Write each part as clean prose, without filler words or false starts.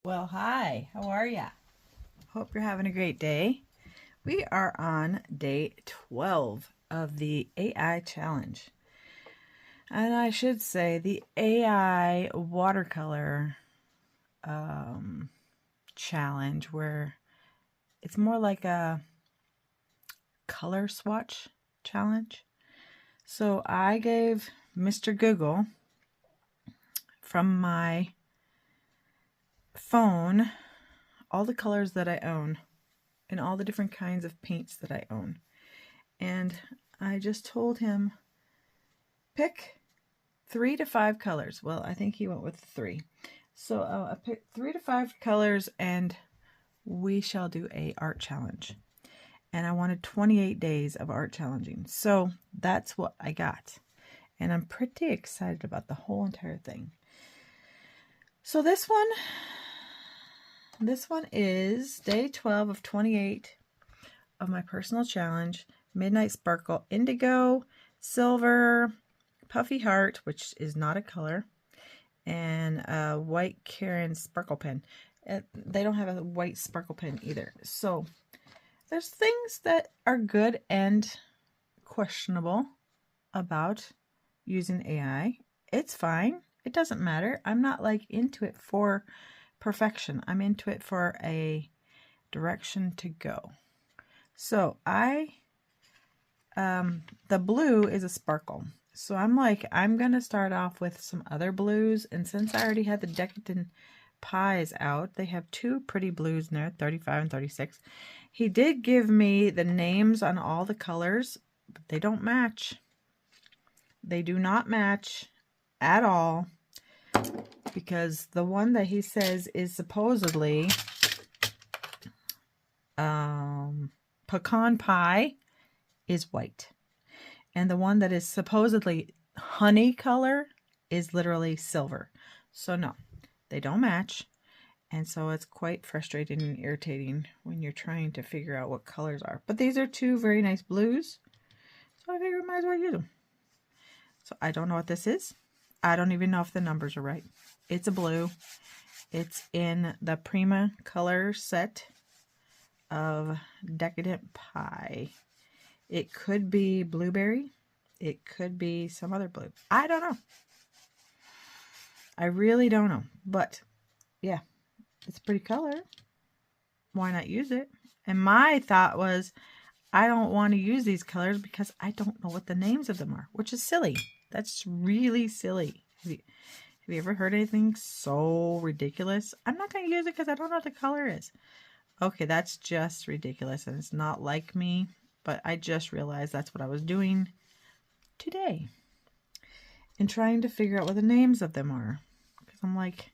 Well, hi, how are ya? Hope you're having a great day. We are on day 12 of the AI challenge. And I should say the AI watercolor challenge, where it's more like a color swatch challenge. So I gave Mr. Google from my phone all the colors that I own and all the different kinds of paints that I own. And I just told him, pick 3 to 5 colors. Well, I think he went with 3. So I picked 3 to 5 colors and we shall do a art challenge. And I wanted 28 days of art challenging. So that's what I got. And I'm pretty excited about the whole entire thing. So this one is day 12 of 28 of my personal challenge. Midnight Sparkle, Indigo, Silver, Puffy Heart, which is not a color, and a White Karen Sparkle Pen. They don't have a white sparkle pen either. So there's things that are good and questionable about using AI. It's fine. It doesn't matter. I'm not like into it for perfection. I'm into it for a direction to go. So the blue is a sparkle. So I'm going to start off with some other blues. And since I already had the Decadent Pies out, they have 2 pretty blues in there, 35 and 36. He did give me the names on all the colors, but they don't match. They do not match at all, because the one that he says is supposedly pecan pie is white. And the one that is supposedly honey color is literally silver. So no, they don't match. And so it's quite frustrating and irritating when you're trying to figure out what colors are. But these are 2 very nice blues. So I figured I might as well use them. So I don't know what this is. I don't even know if the numbers are right. It's a blue. It's in the Prima color set of Decadent Pie. It could be blueberry. It could be some other blue. I don't know. I really don't know. But yeah, it's a pretty color. Why not use it? And my thought was, I don't want to use these colors because I don't know what the names of them are, which is silly. That's really silly. Have you ever heard anything so ridiculous? I'm not going to use it because I don't know what the color is. Okay, that's just ridiculous, and it's not like me, but I just realized that's what I was doing today and trying to figure out what the names of them are, because I'm like,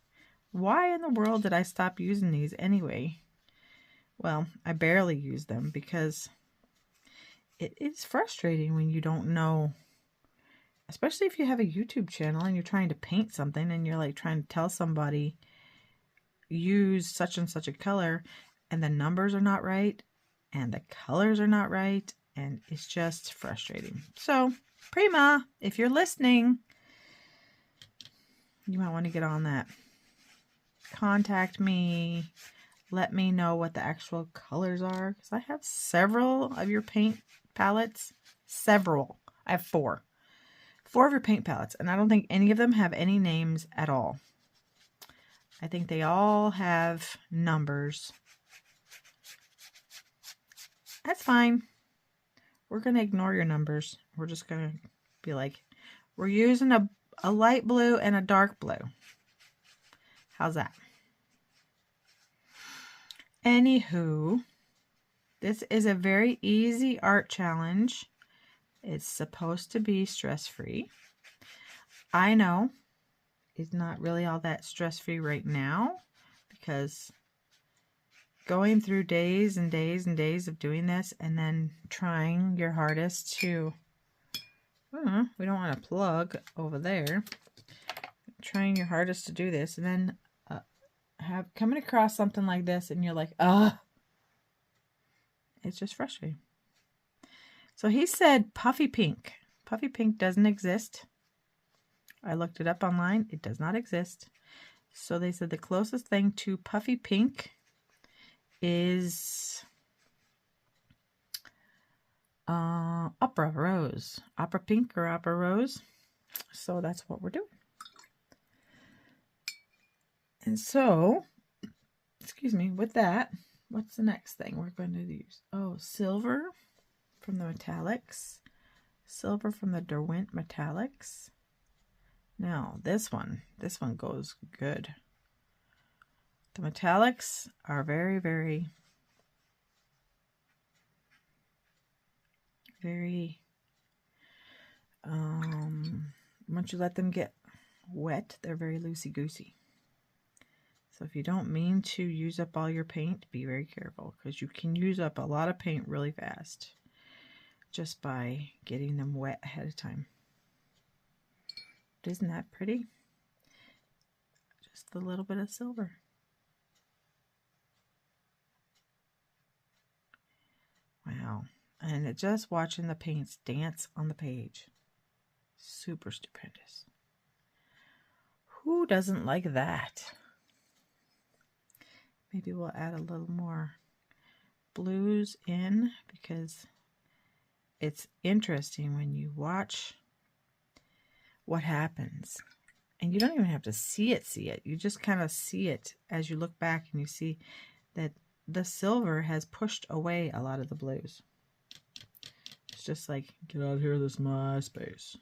why in the world did I stop using these anyway? Well, I barely use them because it is frustrating when you don't know, especially if you have a YouTube channel and you're trying to paint something and you're like trying to tell somebody use such and such a color, and the numbers are not right and the colors are not right, and it's just frustrating. So Prima, if you're listening, you might want to get on that. Contact me. Let me know what the actual colors are, because I have several of your paint palettes. Several. I have 4. 4 of your paint palettes, and I don't think any of them have any names at all. I think they all have numbers. That's fine. We're going to ignore your numbers. We're just going to be like, we're using a light blue and a dark blue. How's that? Anywho, this is a very easy art challenge. It's supposed to be stress-free. I know it's not really all that stress-free right now, because going through days and days and days of doing this and then trying your hardest to, we don't want to plug over there, trying your hardest to do this, and then coming across something like this and you're like, it's just frustrating. So he said puffy pink. Puffy pink doesn't exist. I looked it up online. It does not exist. So they said the closest thing to puffy pink is opera rose. Opera pink or opera rose. So that's what we're doing. And so, excuse me, with that, what's the next thing we're going to use? Oh, silver from the metallics. Silver from the Derwent metallics. Now, this one goes good. The metallics are very, very, very, once you let them get wet, they're very loosey-goosey. So if you don't mean to use up all your paint, be very careful, because you can use up a lot of paint really fast just by getting them wet ahead of time. But isn't that pretty? Just a little bit of silver. Wow. And just watching the paints dance on the page. Super stupendous. Who doesn't like that? Maybe we'll add a little more blues in, because it's interesting when you watch what happens. And you don't even have to see it. You just kind of see it as you look back, and you see that the silver has pushed away a lot of the blues. It's just like, get out of here, this is my space.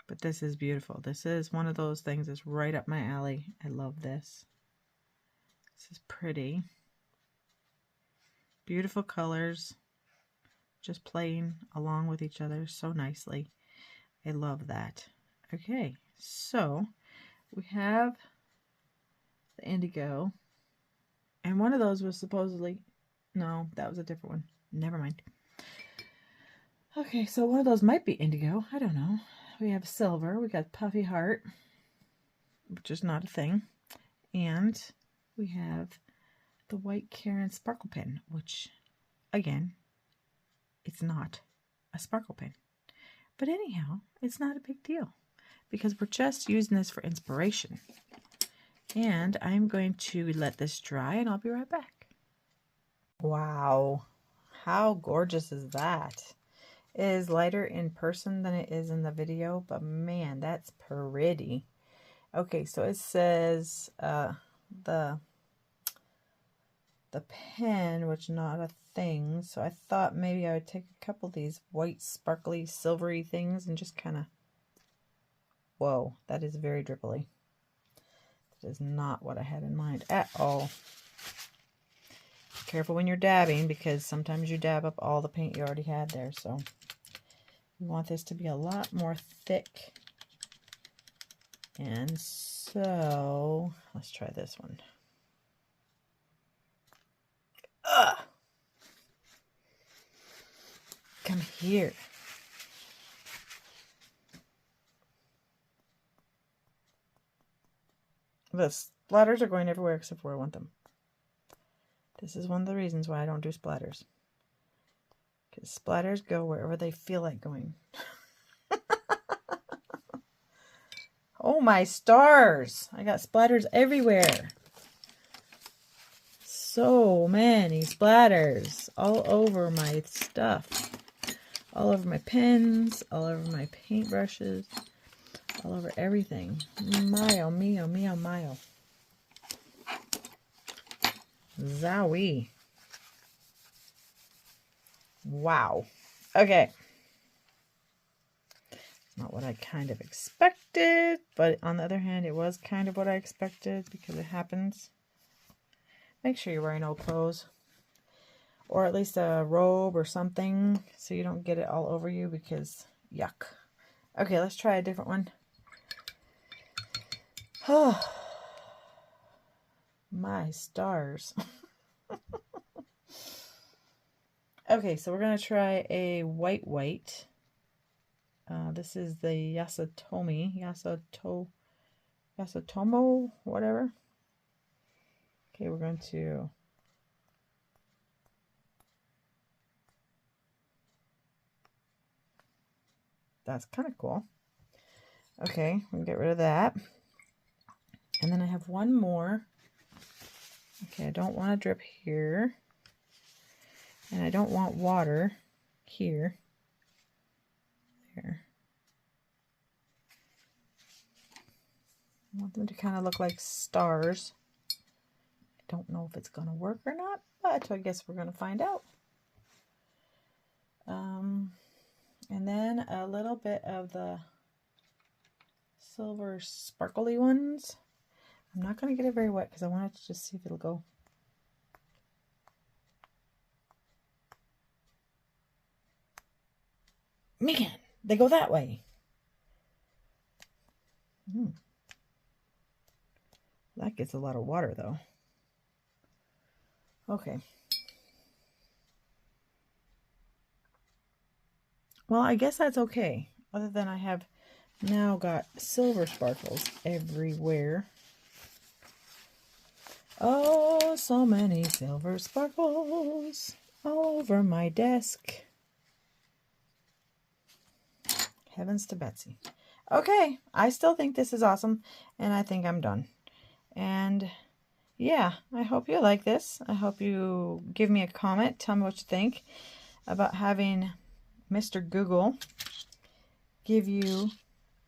But this is beautiful. This is one of those things that's right up my alley. I love this. This is pretty. Beautiful colors. Just playing along with each other so nicely. I love that. Okay, so we have the indigo. And one of those was supposedly... No, that was a different one. Never mind. Okay, so one of those might be indigo. I don't know. We have silver. We got puffy heart, which is not a thing. And we have the white Karen sparkle pen, which, again, it's not a sparkle pen. But anyhow, it's not a big deal, because we're just using this for inspiration. And I'm going to let this dry, and I'll be right back. Wow, how gorgeous is that? It is lighter in person than it is in the video, but man, that's pretty. Okay, so it says the pen, which is not a thing, so I thought maybe I would take a couple of these white sparkly silvery things and just kind of... Whoa, that is very dripply. That is not what I had in mind at all. Careful when you're dabbing, because sometimes you dab up all the paint you already had there, so you want this to be a lot more thick. And so let's try this one. Ugh. Come here. The splatters are going everywhere except where I want them. This is one of the reasons why I don't do splatters. Because splatters go wherever they feel like going. Oh my stars! I got splatters everywhere. So many splatters all over my stuff. All over my pens, all over my paintbrushes, all over everything. My oh me oh me oh my oh. Zowie. Wow. Okay. It's not what I kind of expected, but on the other hand, it was kind of what I expected, because it happens. Make sure you're wearing old clothes, or at least a robe or something, so you don't get it all over you, because yuck. Okay, let's try a different one. Oh, my stars. Okay, so we're going to try a white. This is the Yasatomo, whatever. Okay, we're going to that's kind of cool. Okay, we'll get rid of that. And then I have one more. Okay, I don't want to drip here. And I don't want water here. There. I want them to kind of look like stars. I don't know if it's going to work or not, but I guess we're going to find out. And then a little bit of the silver sparkly ones. I'm not going to get it very wet because I want to just see if it'll go. Man, they go that way. That gets a lot of water though. Okay. Well, I guess that's okay. Other than I have now got silver sparkles everywhere. Oh, so many silver sparkles all over my desk. Heavens to Betsy. Okay, I still think this is awesome, and I think I'm done. And yeah, I hope you like this. I hope you give me a comment. Tell me what you think about having Mr. Google give you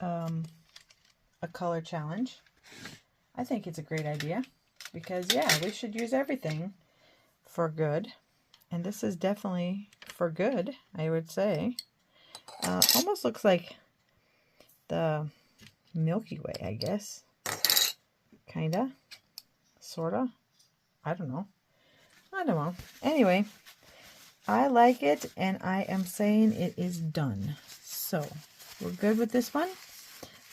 a color challenge. I think it's a great idea because, yeah, we should use everything for good. And this is definitely for good, I would say. Almost looks like the Milky Way, I guess. Kinda. Sorta. I don't know. Anyway, I like it, and I am saying it is done. So, we're good with this one.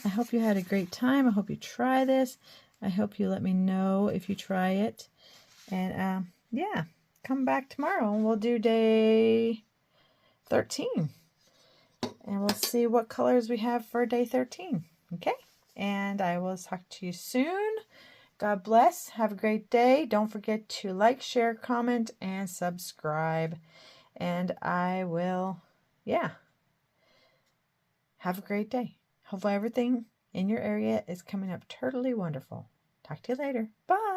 I hope you had a great time. I hope you try this. I hope you let me know if you try it. And, yeah, come back tomorrow, and we'll do day 13. And we'll see what colors we have for day 13. Okay? And I will talk to you soon. God bless. Have a great day. Don't forget to like, share, comment, and subscribe. And I will, yeah, have a great day. Hopefully everything in your area is coming up totally wonderful. Talk to you later. Bye.